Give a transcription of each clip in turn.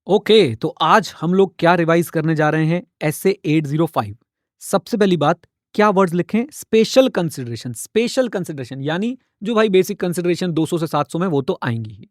Okay, तो आज हम लोग क्या रिवाइज करने जा रहे हैं? एसए 805। सबसे पहली बात, क्या वर्ड्स लिखें? Special consideration. स्पेशल कंसिडरेशन यानी जो भाई बेसिक कंसिडरेशन 200 से 700 में वो तो आएंगी ही।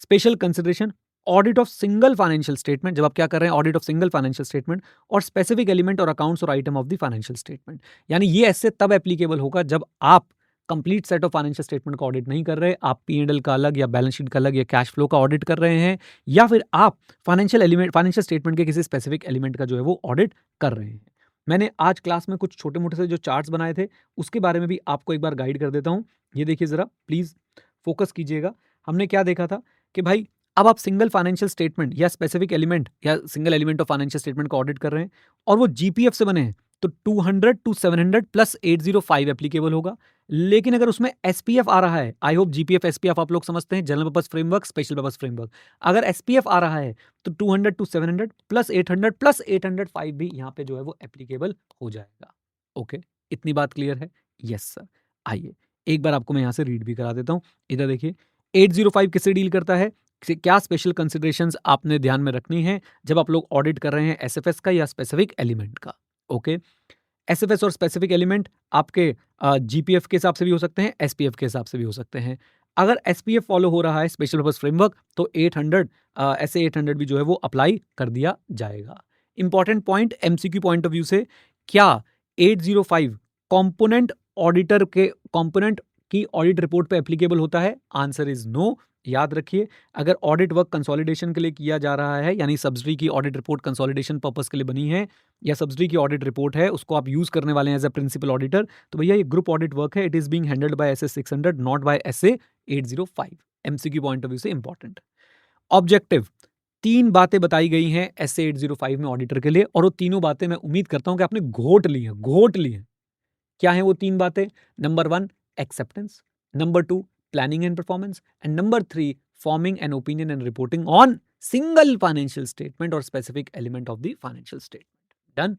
Special consideration, audit of single financial statement, जब आप क्या कर रहे हैं? Audit of single financial statement और स्पेसिफिक एलिमेंट और अकाउंट्स और item of the financial statement. यानी ये ऐसे तब एप्लीकेबल होगा जब आप complete set of financial statement का ऑडिट नहीं कर रहे, आप P&L का अलग या बैलेंस शीट का अलग या कैश फ्लो का ऑडिट कर रहे हैं, या फिर आप फाइनेंशियल स्टेटमेंट के किसी स्पेसिफिक एलिमेंट का जो है वो ऑडिट कर रहे हैं। मैंने आज क्लास में कुछ छोटे मोटे से जो चार्ट्स बनाए थे उसके बारे में भी आपको एक बार गाइड कर देता हूं। ये देखिए जरा, प्लीज फोकस कीजिएगा। हमने क्या देखा था कि भाई अब आप सिंगल फाइनेंशियल स्टेटमेंट या स्पेसिफिक एलिमेंट या single element of financial statement का ऑडिट कर रहे हैं और वो जीपीएफ से बने हैं, तो 200 टू 700 प्लस 805 एप्लीकेबल होगा। लेकिन अगर उसमें एसपीएफ आ रहा है, आई होप जीपीएफ एसपीएफ आप लोग समझते हैं, general purpose framework, special purpose framework. अगर एसपीएफ आ रहा है तो 200 टू 700 प्लस 805 भी यहाँ पे जो है वो एप्लीकेबल हो जाएगा। ओके, इतनी बात क्लियर है? Yes sir. आइए एक बार आपको मैं यहाँ से रीड भी करा देता हूँ। इधर देखिए, 805 किससे डील करता है? क्या स्पेशल कंसिडरेशंस आपने ध्यान में रखनी है जब आप लोग ऑडिट कर रहे हैं एसएफएस का या स्पेसिफिक एलिमेंट का? ओके, एसएफएस और स्पेसिफिक एलिमेंट आपके जीपीएफ के हिसाब से भी हो सकते हैं, एसपीएफ के हिसाब से भी हो सकते हैं। अगर एसपीएफ फॉलो हो रहा है, स्पेशल पर्पस फ्रेमवर्क, तो 800 ऐसे 800 भी जो है वो अप्लाई कर दिया जाएगा। Important point MCQ point of view से, क्या 805 कंपोनेंट की ऑडिट रिपोर्ट पे एप्लीकेबल होता है? Answer is no. याद रखिए, अगर ऑडिट वर्क कंसोलिडेशन के लिए किया जा रहा है, यानी सब्सिडरी की ऑडिट रिपोर्ट कंसोलिडेशन पर्पस के लिए बनी है या सब्सिडरी की ऑडिट रिपोर्ट है, उसको आप यूज करने वाले हैं एज अ प्रिंसिपल ऑडिटर, तो भैया ये ग्रुप ऑडिट वर्क है। It is being handled by SA 600, not by SA 805। MCQ point of view से इंपॉर्टेंट। ऑब्जेक्टिव, 3 बातें बताई गई हैं एसए 805 में ऑडिटर के लिए, और वो तीनों बातें मैं उम्मीद करता हूं कि आपने घोट ली हैं। क्या है वो 3 बातें? Number 1, acceptance. Number 2, planning and performance. And number 3, forming an opinion and reporting on single financial statement और specific element of the financial statement. Done.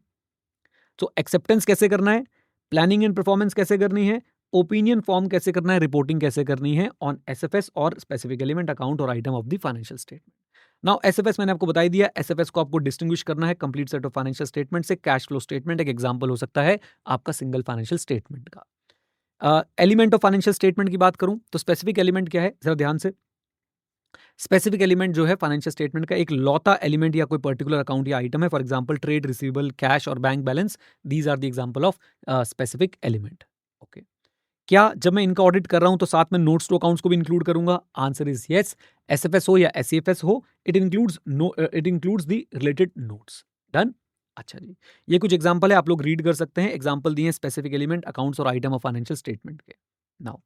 तो एक्सेप्टेंस कैसे करना है, प्लानिंग एंड परफॉर्मेंस कैसे करनी है, ओपिनियन फॉर्म कैसे करना है, रिपोर्टिंग कैसे करनी है ऑन एसएफएस और स्पेसिफिक एलिमेंट, अकाउंट और item of the financial statement. Now SFS मैंने आपको बताई दिया, एसएफएस को आपको डिस्टिंग्विश करना है complete set of financial statement से। कैश फ्लो स्टेटमेंट एक एग्जांपल हो सकता है आपका सिंगल फाइनेंशियल स्टेटमेंट का। एलिमेंट ऑफ फाइनेंशियल स्टेटमेंट की बात करूं तो स्पेसिफिक एलिमेंट क्या है, जरा ध्यान से। स्पेसिफिक एलिमेंट जो है फाइनेंशियल स्टेटमेंट का एक लौता एलिमेंट या कोई पर्टिकुलर अकाउंट या आइटम है। For example trade receivable, cash और bank balance, these are the example of specific element. Okay, क्या जब मैं इनका ऑडिट कर रहा हूं तो साथ में नोट्स टू अकाउंट्स को भी इंक्लूड करूंगा? Answer is yes. एसएफएस हो या एसईएफएस हो, it includes the related notes. Done. अच्छा जी, ये कुछ एग्जांपल है, आप लोग रीड कर सकते हैं। एग्जांपल दिए स्पेसिफिक एलिमेंट, अकाउंट्स और आइटम ऑफ फाइनेंशियल स्टेटमेंट के। नाउ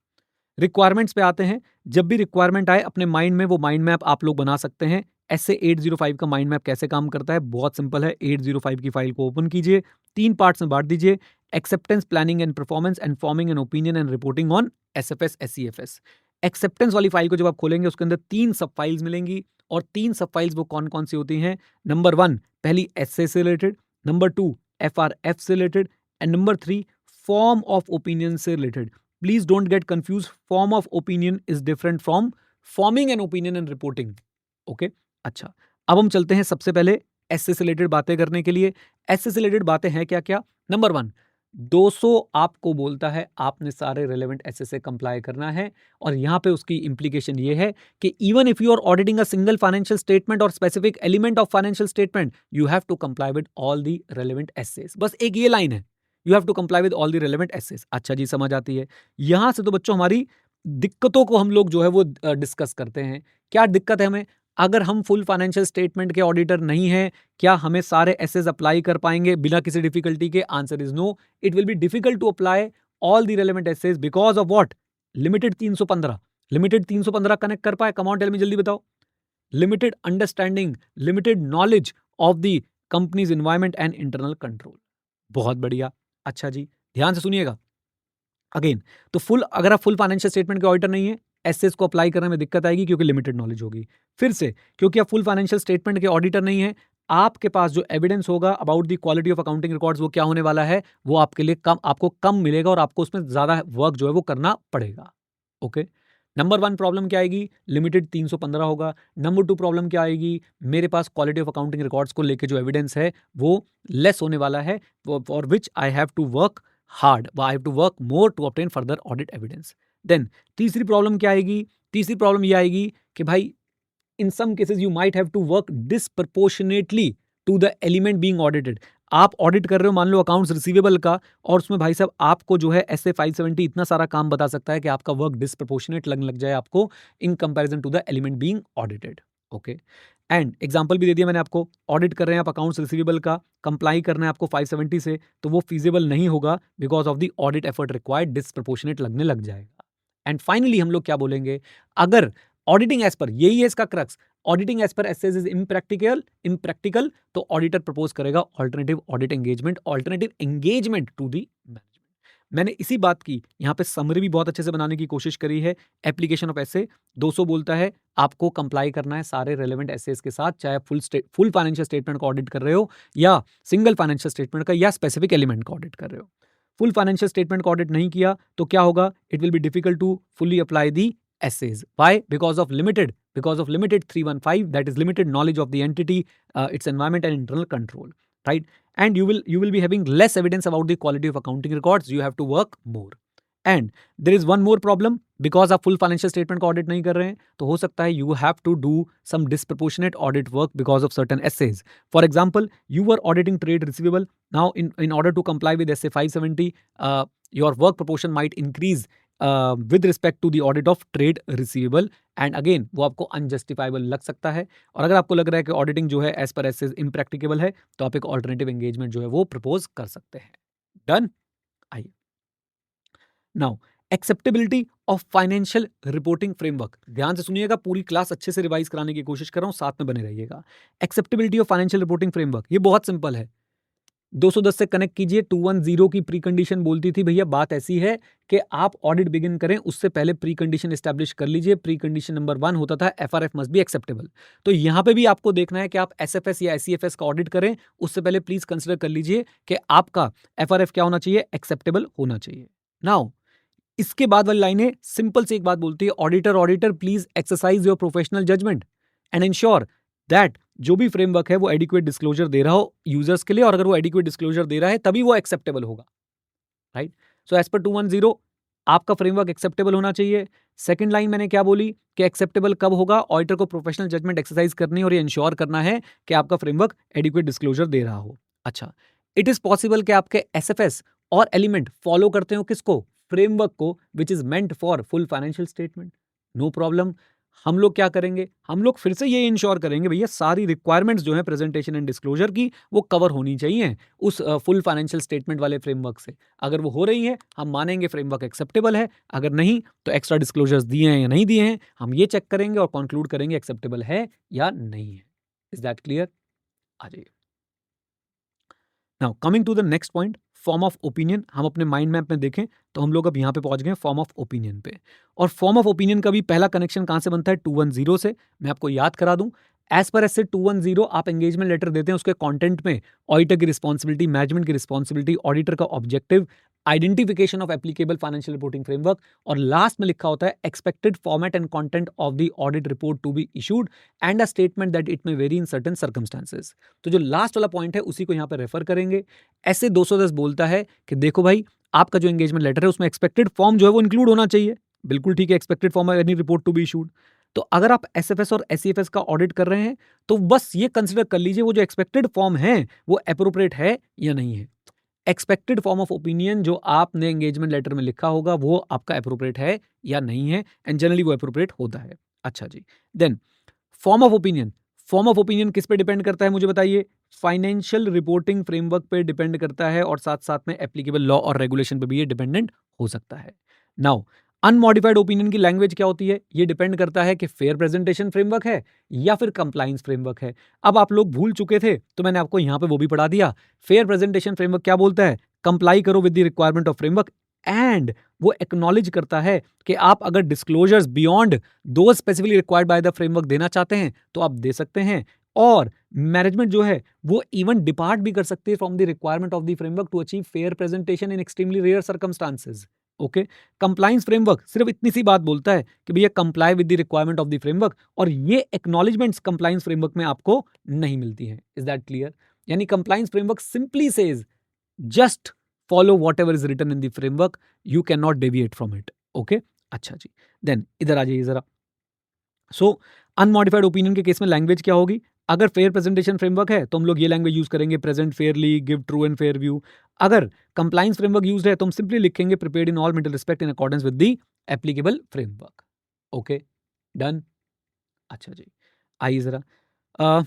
रिक्वायरमेंट्स पे आते हैं। जब भी रिक्वायरमेंट आए अपने माइंड में वो माइंड मैप आप लोग बना सकते हैं। एसए 805 का माइंड मैप कैसे काम करता है? बहुत सिंपल है। 805 की फाइल को ओपन कीजिए, 3 पार्ट्स में बांट दीजिए, acceptance, planning and performance and forming an opinion and reporting on SFS SEFS. Acceptance वाली फाइल को जब आप खोलेंगे उसके अंदर 3 सब फाइल्स मिलेंगी, और 3 सब फाइल्स वो कौन कौन सी होती हैं? नंबर 1 पहली एसए से रिलेटेड, नंबर 2 एफआरएफ से related, and number 3 form of opinion से related. Please don't get confused. Form of opinion is different from forming an opinion and reporting. Okay? अच्छा, अब हम चलते हैं सबसे पहले एसए से रिलेटेड बातें करने के लिए। एसए से रिलेटेड बातें हैं क्या क्या? नंबर 1, 200 आपको बोलता है आपने सारे रिलेवेंट एसए से कंप्लाई करना है, और यहां पे उसकी इंप्लीकेशन ये है कि even if you are auditing a single financial statement और specific element of financial statement, you have to comply with all the relevant SAs. बस एक ये लाइन है, you have to comply with all the relevant SAs. अच्छा जी, समझ आती है। यहां से तो बच्चों हमारी दिक्कतों को हम लोग जो है वो डिस्कस करते हैं। क्या दिक्कत है हमें? अगर हम फुल फाइनेंशियल स्टेटमेंट के ऑडिटर नहीं हैं, क्या हमें सारे एसेस अप्लाई कर पाएंगे बिना किसी डिफिकल्टी के? Answer is no. It will be difficult to apply all the relevant SAs because of what? Limited 315। Limited 315 connect कर पाए? कम ऑन टेल मी, जल्दी बताओ। Limited understanding, limited knowledge of the company's environment and internal control. बहुत बढ़िया। अच्छा जी, ध्यान से सुनिएगा अगेन। तो अगर आप फुल फाइनेंशियल स्टेटमेंट के ऑडिटर नहीं है, एसएस को अप्लाई करने में दिक्कत आएगी क्योंकि लिमिटेड नॉलेज होगी। फिर से, क्योंकि आप फुल फाइनेंशियल स्टेटमेंट के ऑडिटर नहीं है, आपके पास जो एविडेंस होगा about the quality of accounting records, वो क्या होने वाला है? वो आपके लिए आपको कम मिलेगा और आपको उसमें ज्यादा वर्क जो है वो करना पड़ेगा। ओके, नंबर 1 प्रॉब्लम क्या आएगी, लिमिटेड 315 होगा। नंबर 2 प्रॉब्लम क्या आएगी, मेरे पास क्वालिटी ऑफ अकाउंटिंग रिकॉर्ड्स को लेके जो एविडेंस है वो लेस होने वाला है, for which I have to work hard, I have to work more to obtain further audit evidence. Then तीसरी प्रॉब्लम क्या आएगी, तीसरी प्रॉब्लम ये आएगी कि भाई in some cases you might have to work disproportionately to the element being audited। आप audit कर रहे हो मान लो अकाउंट्स रिसीवेबल का, और उसमें भाई साहब आपको जो है SA 570 इतना सारा काम बता सकता है कि आपका वर्क डिस्प्रपोर्शनेट लगने लग जाए आपको in comparison to the element being audited. Okay, and example भी दे दिया मैंने आपको, ऑडिट कर रहे हैं आप अकाउंट्स रिसीवेबल का, कंप्लाई करना है आपको 570 से, तो वो फीजिबल नहीं होगा because of the audit effort required, disproportionate लगने लग जाएगा। एंड फाइनली हम लोग क्या बोलेंगे, अगर ऑडिटिंग एज पर, यही है इसका crux, auditing as per SAs is impractical, तो ऑडिटर प्रपोज करेगा alternative audit engagement, alternative engagement to the management. मैंने इसी बात की यहां पे समरी भी बहुत अच्छे से बनाने की कोशिश करी है। एप्लीकेशन ऑफ एसए 200 बोलता है आपको कंप्लाई करना है सारे रेलेवेंट एसएस के साथ, चाहे आप फुल फाइनेंशियल स्टेटमेंट का ऑडिट कर रहे हो या सिंगल फाइनेंशियल स्टेटमेंट का या स्पेसिफिक एलिमेंट का ऑडिट कर रहे हो। फुल फाइनेंशियल स्टेटमेंट का ऑडिट नहीं किया तो क्या होगा, it will be difficult to fully apply the essays. Why? Because of limited 315, that is limited knowledge of the entity, its environment and internal control, right? And you will be having less evidence about the quality of accounting records. You have to work more. And there is one more problem, because आप full financial statement का audit नहीं कर रहे हैं तो हो सकता है you have to do some disproportionate audit work because of certain essays. For example, you were auditing trade receivable. Now in order to comply with SA 570, your work proportion might increase with respect to the audit of trade receivable, and again वो आपको unjustifiable लग सकता है। और अगर आपको लग रहा है कि ऑडिटिंग जो है एज पर एस इम्प्रैक्टिकेबल है तो आप एक ऑल्टरनेटिव एंगेजमेंट जो है वो प्रपोज कर सकते हैं। डन। आइए now, acceptability of financial reporting framework, ध्यान से सुनिएगा, पूरी क्लास अच्छे से रिवाइज कराने की कोशिश कर रहा हूं, साथ में बने रहिएगा। Acceptability of financial reporting framework, ये बहुत सिंपल है। 210 से कनेक्ट कीजिए। 210 की प्री कंडीशन बोलती थी भैया बात ऐसी है कि आप ऑडिट बिगिन करें उससे पहले प्री कंडीशन एस्टैब्लिश कर लीजिए। प्री कंडीशन नंबर 1 होता था FRF मस्ट बी एक्सेप्टेबल। तो यहां पे भी आपको देखना है कि आप SFS या SCFS का ऑडिट करें उससे पहले प्लीज कंसिडर कर लीजिए कि आपका FRF क्या होना चाहिए, एक्सेप्टेबल होना चाहिए। नाउ इसके बाद वाली लाइनें सिंपल से एक बात बोलती है, auditor please exercise your professional judgement and ensure that जो भी फ्रेमवर्क है वो एडिक्वेट डिस्क्लोजर दे रहा हो यूजर्स के लिए, और अगर वो एडिक्वेट डिस्क्लोजर दे रहा है तभी वो एक्सेप्टेबल होगा, राइट। सो एज पर 210 आपका फ्रेमवर्क एक्सेप्टेबल होना चाहिए। सेकंड लाइन मैंने क्या बोली कि एक्सेप्टेबल कब होगा, ऑडिटर को प्रोफेशनल जजमेंट एक्सरसाइज करनी और ये इंश्योर करना है कि आपका फ्रेमवर्क एडिक्वेट डिस्क्लोजर दे रहा हो। अच्छा, इट इज पॉसिबल कि आपके SFS और एलिमेंट फॉलो करते हो किसको, फ्रेमवर्क को, which is meant for full financial statement, no problem. हम लोग क्या करेंगे, हम लोग फिर से ये इंश्योर करेंगे भैया सारी रिक्वायरमेंट्स जो है प्रेजेंटेशन एंड डिस्क्लोजर की वो कवर होनी चाहिए उस फुल फाइनेंशियल स्टेटमेंट वाले फ्रेमवर्क से। अगर वो हो रही है हम मानेंगे फ्रेमवर्क एक्सेप्टेबल है, अगर नहीं तो एक्स्ट्रा डिस्क्लोजर्स दिए हैं या नहीं दिए हैं हम ये चेक करेंगे और कंक्लूड करेंगे एक्सेप्टेबल है या नहीं है। Is that clear? आ जाइए। Now coming to the next point, form of opinion. हम अपने माइंड मैप में देखें तो हम लोग अब यहाँ पे पहुंच गए फॉर्म ऑफ ओपिनियन पे, और फॉर्म ऑफ ओपिनियन का भी पहला कनेक्शन कहाँ से बनता है, 210 से। मैं आपको याद करा दूं, एज पर एस 210 आप एंगेजमेंट लेटर देते हैं, उसके कंटेंट में ऑडिटर की रिस्पॉन्सिबिलिटी, मैनेजमेंट की रिस्पॉन्सिबिलिटी, ऑडिटर का objective, identification of applicable financial reporting framework, और लास्ट में लिखा होता है expected format and content of the audit report to be issued and a statement that it may vary in certain circumstances. तो जो last वाला point है उसी को यहाँ पे रेफर करेंगे। ऐसे 210 बोलता है कि देखो भाई आपका जो एंगेजमेंट लेटर है उसमें एक्सपेक्टेड फॉर्म जो है वो इंक्लूड होना चाहिए। बिल्कुल ठीक है, एक्सपेक्टेड फॉर्म है any report to be issued. तो अगर आप SFS और SCFS का ऑडिट कर रहे हैं तो बस ये कंसिडर कर लीजिए वो जो एक्सपेक्टेड फॉर्म है वो एप्रोप्रिएट है या नहीं है। एक्सपेक्टेड फॉर्म ऑफ ओपिनियन जो आपने एंगेजमेंट लेटर में लिखा होगा वो आपका एप्रोप्रिएट है या नहीं है, एंड जनरली वो एप्रोप्रिएट होता है। अच्छा जी, then form of opinion. Form of opinion किस पे डिपेंड करता है मुझे बताइए, फाइनेंशियल रिपोर्टिंग फ्रेमवर्क पे डिपेंड करता है, और साथ साथ में एप्लीकेबल लॉ और रेगुलेशन पे भी ये डिपेंडेंट हो सकता है। नाउ अनमॉडिफाइड ओपिनियन की लैंग्वेज क्या होती है, ये डिपेंड करता है कि फेयर प्रेजेंटेशन फ्रेमवर्क है या फिर कंप्लायंस फ्रेमवर्क है। अब आप लोग भूल चुके थे तो मैंने आपको यहां पे वो भी पढ़ा दिया। फेयर प्रेजेंटेशन फ्रेमवर्क क्या बोलता है, कंप्लाई करो with the requirement of framework, and वो एक्नॉलेज करता है कि आप अगर डिस्क्लोजर्स बियॉन्ड दो specifically required by the framework देना चाहते हैं तो आप दे सकते हैं, और मैनेजमेंट जो है वो इवन डिपार्ट भी कर सकती है from the requirement of the framework to achieve fair presentation in extremely rare circumstances. Okay. Compliance framework सिर्फ इतनी सी बात बोलता है कि भैया comply with the requirement of the framework, और ये एक्नॉलेजमेंट्स कंप्लायंस फ्रेमवर्क में आपको नहीं मिलती हैं। Is that clear? यानी compliance framework simply says just follow whatever is written in the framework, you can not deviate from it. Okay, अच्छा जी। देन इधर आ जाइए जरा। सो अनमॉडिफाइड ओपिनियन के केस में लैंग्वेज क्या होगी? अगर फेयर प्रेजेंटेशन फ्रेमवर्क है तो हम लोग ये लैंग्वेज यूज करेंगे, present Fairlie, give true and fair view. अगर कंप्लायंस फ्रेमवर्क यूज है तो हम सिंपली लिखेंगे prepared in all mutual respect in accordance with the applicable framework. Okay, done. अच्छा जी, आइए जरा।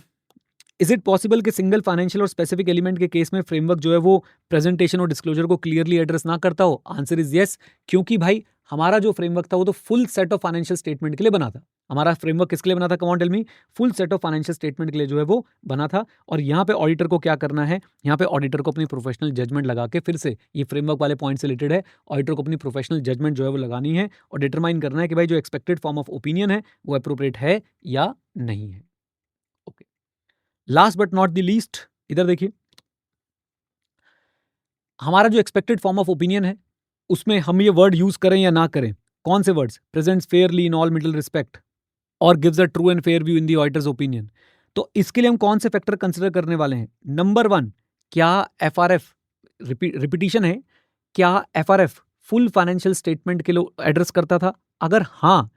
इज इट पॉसिबल कि सिंगल फाइनेंशियल और स्पेसिफिक एलिमेंट के केस में फ्रेमवर्क जो है वो प्रेजेंटेशन और डिस्क्लोजर को क्लियरली एड्रेस ना करता हो? आंसर इज यस, क्योंकि भाई हमारा जो फ्रेमवर्क था वो तो full set of financial statement के लिए बना था। हमारा फ्रेमवर्क किसके लिए बना था? Come on tell me. Full set of financial statement के लिए जो है वो बना था। और यहाँ पे ऑडिटर को क्या करना है? यहाँ पे ऑडिटर को अपनी प्रोफेशनल जजमेंट लगा के, फिर से ये फ्रेमवर्क वाले पॉइंट से रिलेटेड है, ऑडिटर को अपनी प्रोफेशनल जजमेंट जो है वो लगानी है और डिटरमाइन करना है कि भाई जो एक्सपेक्टेड फॉर्म ऑफ ओपिनियन है वो अप्रोप्रिएट है या नहीं है। Okay, last but not the least, इधर देखिए, हमारा जो एक्सपेक्टेड फॉर्म ऑफ ओपिनियन है उसमें हम ये वर्ड यूज करें या ना करें। कौन से words? Presents fairly in all middle respect और gives a true and fair view in the auditor's opinion. तो इसके लिए हम कौन से फैक्टर कंसिडर करने वाले हैं? नंबर 1, क्या एफआरएफ रिपीटिशन है? क्या एफआरएफ फुल फाइनेंशियल स्टेटमेंट के लिए एड्रेस करता था? अगर हाँ,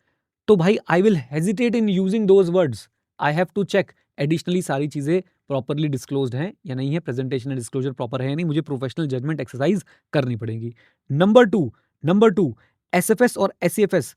तो भाई I will hesitate in using those words. I have to check additionally सारी चीजें प्रॉपरली डिस्क्लोज्ड हैं या नहीं है, प्रेजेंटेशन एंड डिस्क्लोजर प्रॉपर है या नहीं, मुझे प्रोफेशनल जजमेंट एक्सरसाइज करनी पड़ेगी। नंबर टू, एसएफएस और एससीएफएस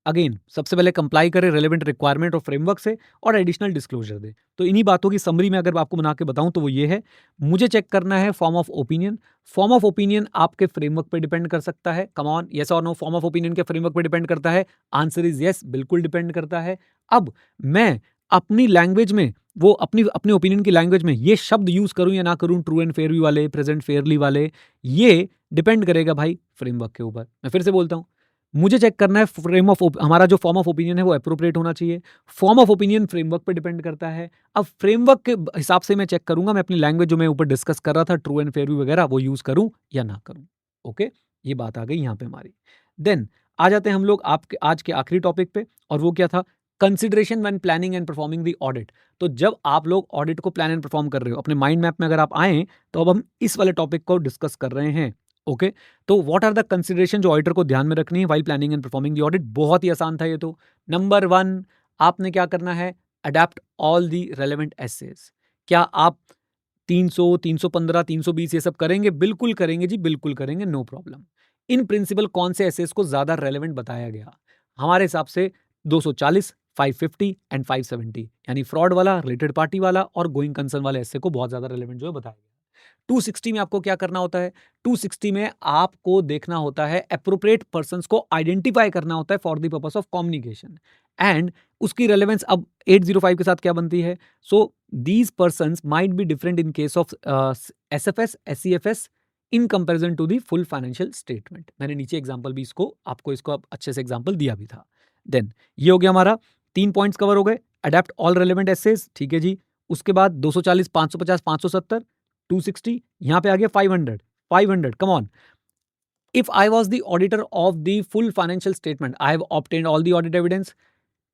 अगेन सबसे पहले कंप्लाई करे रेलेवेंट रिक्वायरमेंट और फ्रेमवर्क से और एडिशनल डिस्क्लोजर दे। तो इन्हीं बातों की समरी में अगर आपको बना के बताऊं तो वो ये है, मुझे चेक करना है form of opinion. Form of opinion आपके फ्रेमवर्क पे डिपेंड कर सकता है। कम ऑन, यस और नो, फॉर्म ऑफ ओपिनियन के फ्रेमवर्क पे डिपेंड करता है? आंसर इज यस, बिल्कुल डिपेंड करता है। अब मैं अपनी लैंग्वेज में, वो अपनी अपने ओपिनियन की लैंग्वेज में ये शब्द यूज करूं या ना करूं, ट्रू एंड फेयर व्यू वाले, प्रेजेंट फेयरली वाले, ये डिपेंड करेगा भाई फ्रेमवर्क के ऊपर। मैं फिर से बोलता हूं, मुझे चेक करना है हमारा जो फॉर्म ऑफ ओपिनियन है वो अप्रोप्रिएट होना चाहिए। फॉर्म ऑफ ओपिनियन फ्रेमवर्क पे डिपेंड करता है। अब फ्रेमवर्क के हिसाब से मैं चेक करूंगा, मैं अपनी लैंग्वेज जो मैं ऊपर डिस्कस कर रहा था, ट्रू एंड फेयर व्यू वगैरह, वो यूज करूं या ना करूं। ओके, ये बात आ गई यहाँ पे हमारी। देन आ जाते हैं हम लोग आपके आज के आखिरी टॉपिक पे, और वो क्या था? Consideration when planning and performing the audit. तो जब आप लोग ऑडिट को प्लान एंड परफॉर्म कर रहे हो, अपने माइंड मैप में अगर आप आए, तो अब हम इस वाले टॉपिक को डिस्कस कर रहे हैं। ओके, तो व्हाट आर द कंसिडरेशन जो ऑडिटर को ध्यान में रखनी है while planning and performing the audit? बहुत ही आसान था ये तो। नंबर 1, आपने क्या करना है? Adapt all the relevant SAs. क्या आप 300, 315, 320 ये सब करेंगे? बिल्कुल करेंगे जी, बिल्कुल करेंगे, नो प्रॉब्लम। इन प्रिंसिपल कौन से एसेस को ज्यादा रेलेवेंट बताया गया? हमारे हिसाब से 240, 550 एंड 570, यानी फ्रॉड वाला, रिलेटेड पार्टी वाला और गोइंग कंसर्न वाले एसे को बहुत ज्यादा रेलेवेंट जो है बताया गया। 260 में आपको क्या करना होता है? 260 में आपको देखना होता है, एप्रोप्रिएट पर्संस को आइडेंटिफाई करना होता है for the purpose of communication, and उसकी रेलेवेंस अब 805 के साथ क्या बनती है? So these persons might be different in case of SFS, SCFS in comparison to the full financial statement. मैंने नीचे एग्जांपल भी इसको अच्छे से एग्जांपल दिया भी था। देन ये हो गया हमारा 3 पॉइंट्स कवर हो गए। अडेप्ट ऑल रेलेवेंट एसेस, ठीक है जी। उसके बाद 240, 550, 570, 260, यहां पे आ गया 500, 500, come on. If I was the auditor of the full financial statement, I have obtained all the audit evidence.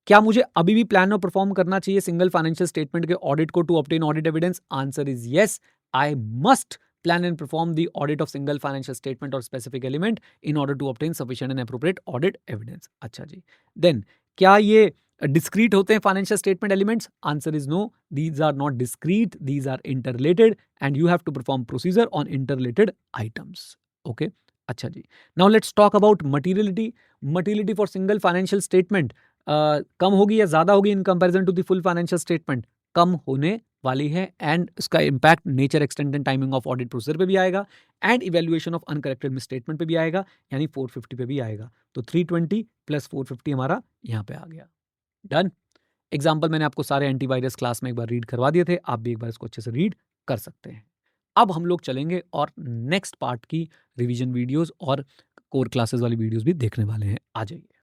क्या मुझे अभी भी प्लान और परफॉर्म करना चाहिए सिंगल फाइनेंशियल स्टेटमेंट के ऑडिट को to obtain audit evidence? Answer is yes, I must plan and perform the audit of single financial statement और specific element in order to obtain sufficient and appropriate audit evidence. अच्छा जी। Then क्या ये discrete होते हैं financial statement elements? Answer is no, these are not discrete, these are interrelated and you have to perform procedure on interrelated items. Okay, अच्छा जी। Now let's talk about materiality. Materiality for single financial statement कम होगी या ज्यादा होगी in comparison to the full financial statement? कम होने वाली है, एंड इसका impact nature, extent and timing of audit procedure पे भी आएगा, and evaluation of uncorrected misstatement पे भी आएगा, यानी 450 पे भी आएगा। तो 320 प्लस 450 हमारा यहाँ पे आ गया। डन। एग्जाम्पल मैंने आपको सारे एंटीवायरस क्लास में एक बार रीड करवा दिए थे, आप भी एक बार इसको अच्छे से रीड कर सकते हैं। अब हम लोग चलेंगे और नेक्स्ट पार्ट की रिवीजन वीडियोस और कोर क्लासेस वाली वीडियोस भी देखने वाले हैं। आ जाइए।